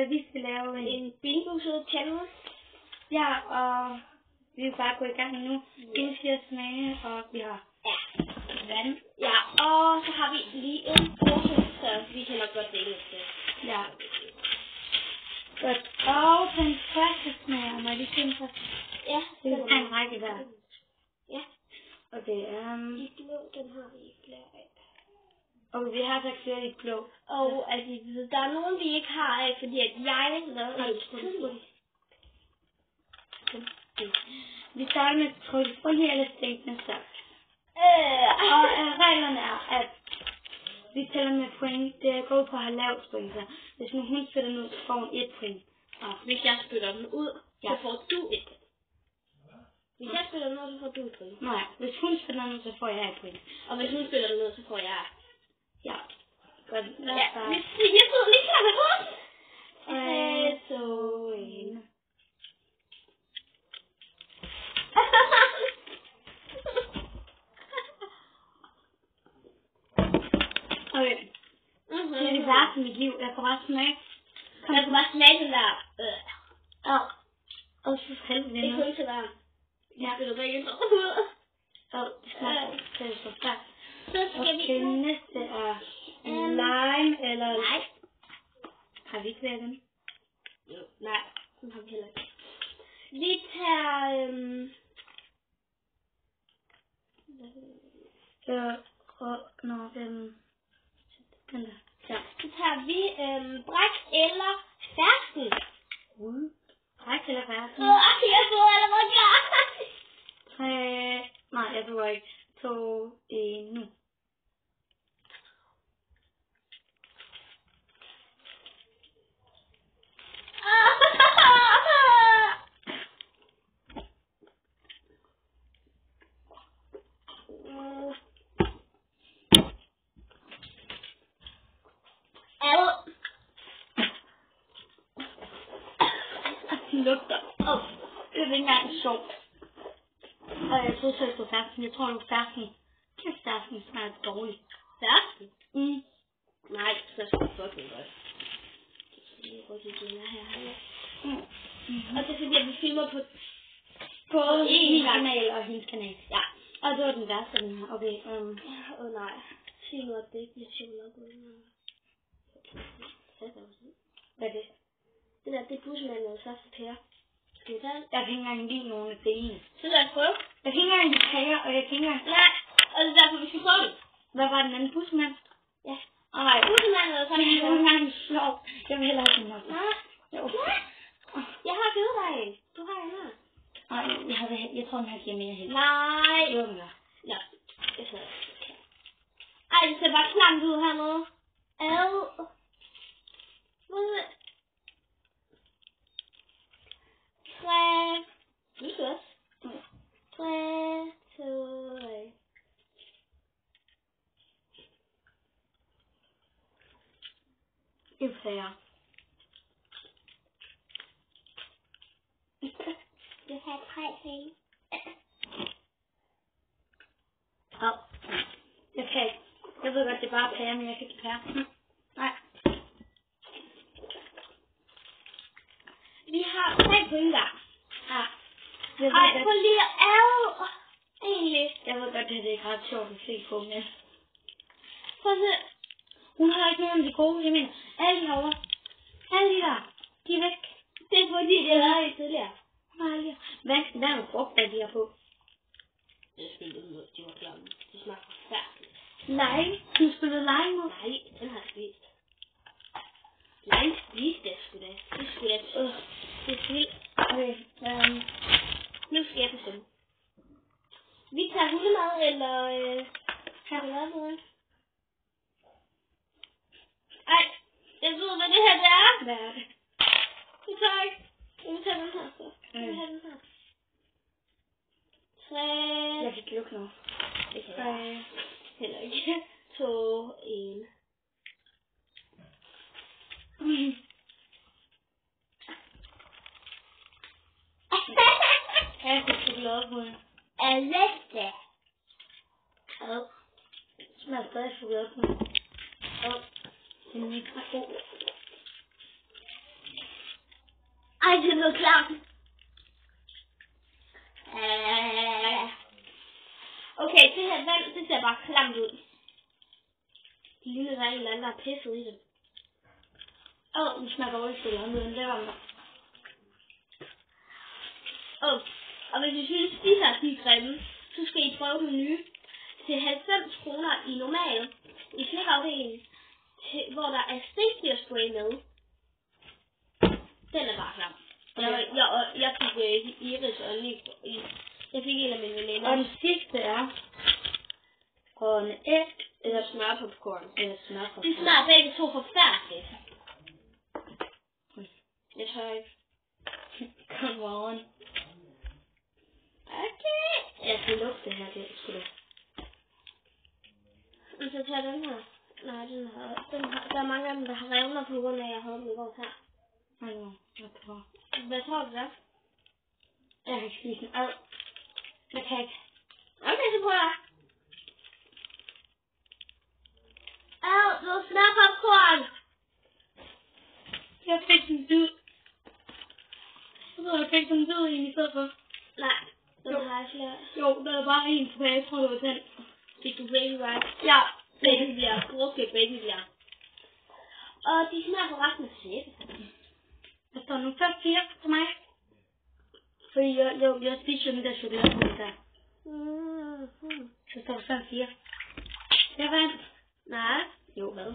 Vi skal lave en bingo-challenge. Ja, og vi vil bare gå i gang nu. Inden 4 smage, og vi har vand. Ja, og så har vi lige en pose, så vi kan nok godt dele det. Ja. Godt. Og den første smager, må jeg lige finde først? Ja, det er en række der. Ja. Okay, de blå, den har vi ikke flere af. Og vi har sagt flere af de blå. Og altså, der er nogen, vi ikke har af, fordi at jeg lavede en tidlig. Vi starter med tryllefunny eller statement start. Og reglerne er, at vi tæller med point. Det går ud på at have lavt point. Så hvis nu hun spiller den ud, så får hun 1 point. Og hvis jeg spiller den ud, så får du 1. Hvis jeg spiller den ud, så får du 1 point. Nej, hvis hun spiller den ud, så får jeg 1 point. Og hvis hun spiller den ud, så får jeg... Ja. Godt. Ja, jeg sidder lige klar med hånden. 3, 2, 1. Okay. Det er det værste i mit liv. Jeg kan bare smage. Jeg kan bare smage den der. Og så helvede. Det er kun til varm. Ja. Det er ikke så. Det smager så stærkt. Så skal vi... Okay, næste er lime eller... Nej. Har vi ikke været den? Nej, den har vi heller ikke. Vi tager... Den der. Ja. Så tager vi bræk eller fersken. Bræk eller fersken? Jeg så allerede klar. 3... Nej, jeg tror ikke. 2, 1, nu. Den lugter. Det er ikke engang sjovt. Og jeg troede selv på fersken. Jeg tror det var fersken. Kæft, fersken smager dårligt. Fersken? Nej, så skal det fucking godt. Jeg går til den her. Og det er fordi, at vi filmer på min kanal og hendes kanal. Ja. Og det var den værste, den her. Okay, nej. Sig nu, at det ikke bliver chokolade. Hvad er det? Det der, det er bussemanden og første pære. Skal vi tage den? Jeg kan ikke engang lide nogen af delene. Så lad os prøve. Jeg kan ikke engang lide kager, og jeg kan ikke engang... Nej, og det er derfor, vi skal prøve det. Hvad var den anden bussemand? Ja. Nej, bussemanden og første pære. Det er ikke engang sjovt. Jeg vil hellere have den også. Nej. Jeg har givet dig en. Du har en her. Nej, jeg tror, den her giver mere held. Nej. Det var den gør. Ja, det ser jeg. Ej, det ser bare klamt ud hernede. Hvad? 3. Du skal også. 3, 2, 1. Det er jeg. Du har 3 penge. Jeg kan ikke. Jeg ved godt, det er bare pære, men jeg kan ikke pære. Nej. Vi har 3 point der. Ja. Ej, prøv lige at egentlig. Jeg ved godt, det er ret sjovt at se på, men... Prøv at se. Hun har ikke nogen af de gode. Jeg mener, alle de herovre. Alle de der. De er væk. Det er fordi, det er i tidligere. Nej, hvad er frugt, der de har på? Jeg spillede mod, de var klamme. De smager forfærdeligt. Lime? Du spillede lime mod? Nej, den har jeg spist. Lime spiste jeg sgu da. Det sgu da. Det er vildt. Okay, nu skal jeg bestemme. Vi tager hundemad eller chokolademad. Ej, jeg ved, hvad det her det er. hvad er det? Det tager ikke. Jeg vil tage den her så. Jeg vil have den her. 3. Jeg kan ikke lukke noget. Det kan jeg heller ikke. 2, 1. Jeg kan chokolade på den. Alette. Det smager stadig chokolade på den. Den er ikke ret god. det er noget klart. Okay, det her vand, det ser bare klamt ud. Det ligner der en eller anden, der har pisset i det. Nu smager dårligt til men det var Og hvis I synes, de her de er grimme, så skal I prøve den nye. Til 90 kroner i normal, i slikafdelingen, hvor der er stinkdyrspray med. Den er bare klam. Jeg fik Iris og jeg fik en af mine veninder. Og den sidste er grønne æg eller smørpopcorn. De smager begge to forfærdeligt. Jeg tør ikke. Come on. Okay. Jeg skal lugte det her, det skulle du. Og så tager den her. Nej, der er mange af dem, der har revner på grund af, at jeg havde den i går her. Jeg prøver. Hvad tror du der? Jeg kan ikke spise den. Jeg kan ikke. Okay, så prøver jeg. Du smager popcorn. Jeg fik den død. Jeg fik den død i stedet for. Nej, den har jeg flere. Jo, der er bare en tilbage. Jeg tror, det var den. Fik du baby right? Ja. Baby bliver. Brugte baby bliver. Og de smager på resten af sæbe. Der står nu 5-4 til mig. Fordi jeg spiser den der chokolade der. Så står der 5-4. Jeg vandt. Nej. Jo, hvad?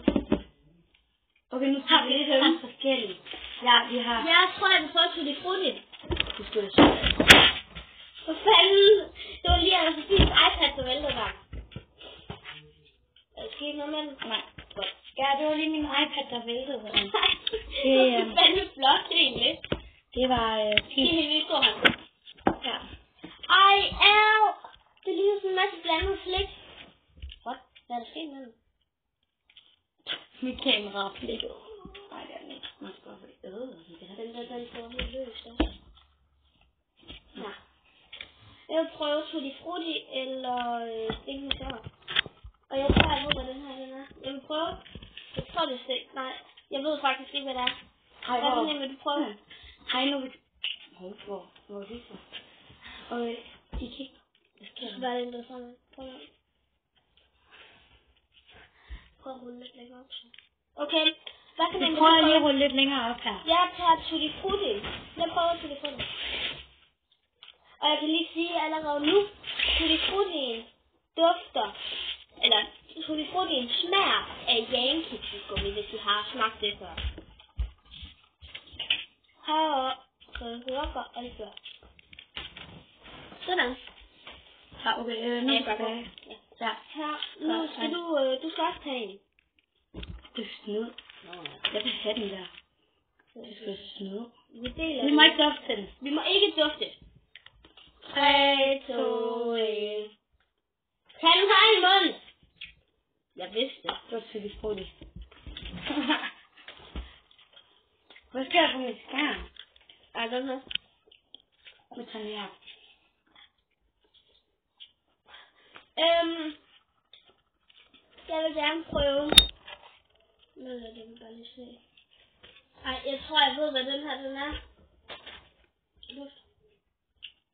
Okay, nu tager vi lidt af forskellige. Ja, vi har... Jeg tror, jeg vil få Tutti Frutti. Det skulle jeg sige. For fanden. Det var lige Anna-Sofies iPad, der væltede der. Er der sket noget med den? Nej. Godt. Ja, det var lige min iPad, der væltede. Det er fandme flot, egentlig. Det var fint. Det er helt vildt godt. Ja. Ej, det ligner sådan en masse blandet slik. Hvad er der sket med den? Mit kamera er flikket. Nej, det er den ikke. Man skal bare den får helt løs der. Ja. Jeg vil prøve Tutti Frutti eller Stinken Sør. Og jeg tror, jeg ved, hvad den her den er. Jeg vil prøve. Jeg tror, det er stik. Nej, jeg ved faktisk ikke, hvad det er. Hvad for en vil du prøve? Hej, nu vil hvor er det så? Og de kigger. Det skal være lidt interessant. Prøv at rulle lidt længere op så. Okay, hvad kan man prøver lige at rulle lidt længere op her. Jeg tager Tutti Frutti. Jeg prøver Tutti Frutti. Og jeg kan lige sige allerede nu, Tutti Fruttien dufter, eller Tutti Fruttien smager af Yankee-tyggegummi, hvis I har smagt det før. Heroppe, så jeg hører godt alt før. Sådan. Ja, okay, nu skal jeg. Ja. Her, nu skal du skal også tage en. Det er snyd. Jeg vil have den der. Det skal snyd. Vi må ikke dufte den. Vi må ikke dufte. 3, 2, 1. Tag den her i munden. Jeg vidste det. Det var Tutti Frutti. Hvad skal jeg få mit skærm? Ej, den her. Nu tager vi her. Jeg vil gerne prøve. Nu er det bare lige se. Ej, jeg tror, jeg ved, hvad den her den er. Luft.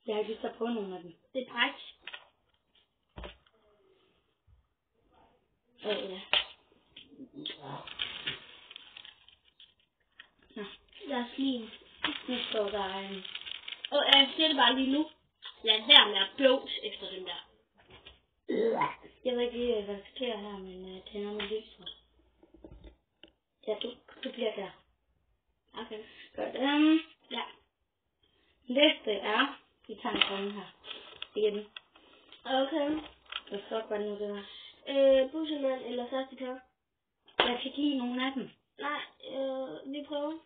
Jeg har lyst til at prøve nogle af dem. Det er bræk. Ja. Nå. Der er slim. Nu står der en. Og jeg siger det bare lige nu. Lad være med at bøvs efter den der. Jeg ved ikke lige, hvad der sker her, men det er noget med lyset. Ja, du bliver der. Okay. Godt. Ja. Næste er, vi tager en grønne her. Igen. Okay. Hvad så var det nu, det var? Bussemand eller første tør? Jeg kan ikke lide nogen af dem. Nej, vi prøver.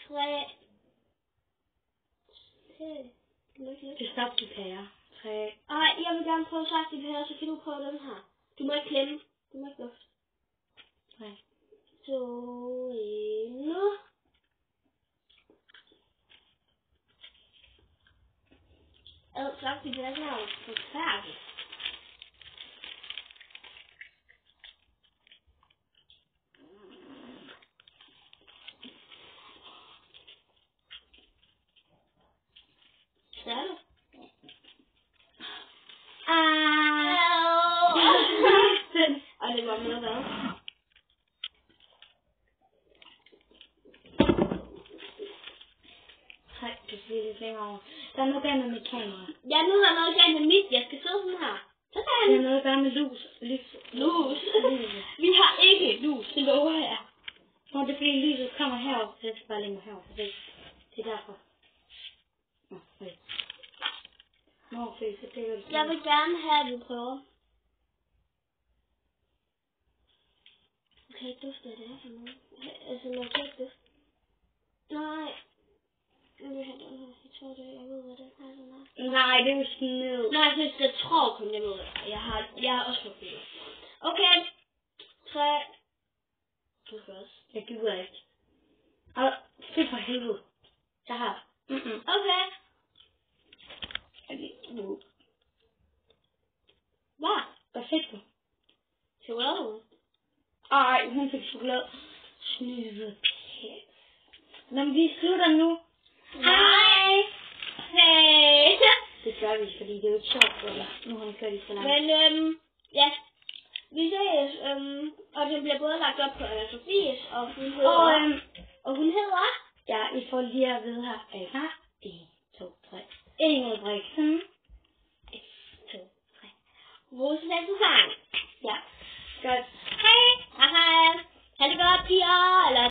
3. Det er saftigpærer. 3. Ej, jeg vil gerne prøve saftigpærer, så kan du prøve den her. Du må ikke klemme. Du må ikke dufte. 3. 2, 1, nu. Saftigpærer smager jo forfærdeligt. blive lidt længere over. Der er noget galt med mit kamera. Ja, nu er der noget galt med mit. Jeg skal sidde sådan her. Sådan. Der er noget galt med lus. Lus. Vi har ikke lus, det lover jeg. Nå, det er fordi lyset kommer herop, så jeg skal bare længere herop. Det er derfor. Nå, okay. Nå, okay, så det er jo... Jeg vil gerne have, at vi prøver. Okay, dufter det her for noget. Altså noget duft. Nej. Jeg vil have den her. Jeg tror det, jeg ved, hvad den her den er. Nej, det er jo sned. Nej, jeg tror kun, jeg ved det. Jeg har også fået det. Okay. 3. Du skal også. Jeg gider ikke. Og fedt for helvede. Jeg har. Okay. Hvad fik du? Chokolade. Ej, hun fik chokolade. Snyde pæs. Men vi slutter nu. Hej. Hey. Det gør vi, fordi det er jo ikke sjovt, eller? Nu har hun kørt i så langt. Men ja. Vi ses, og det bliver både lagt op på Sofies, og hun hedder... Og hun hedder... Ja, I får lige at vide her. 1, 2, 3. Ingrid Brixen. 1, 2, 3. Vores næste sang. Ja. Godt. Hej. Hej. Ha' det godt, piger. Eller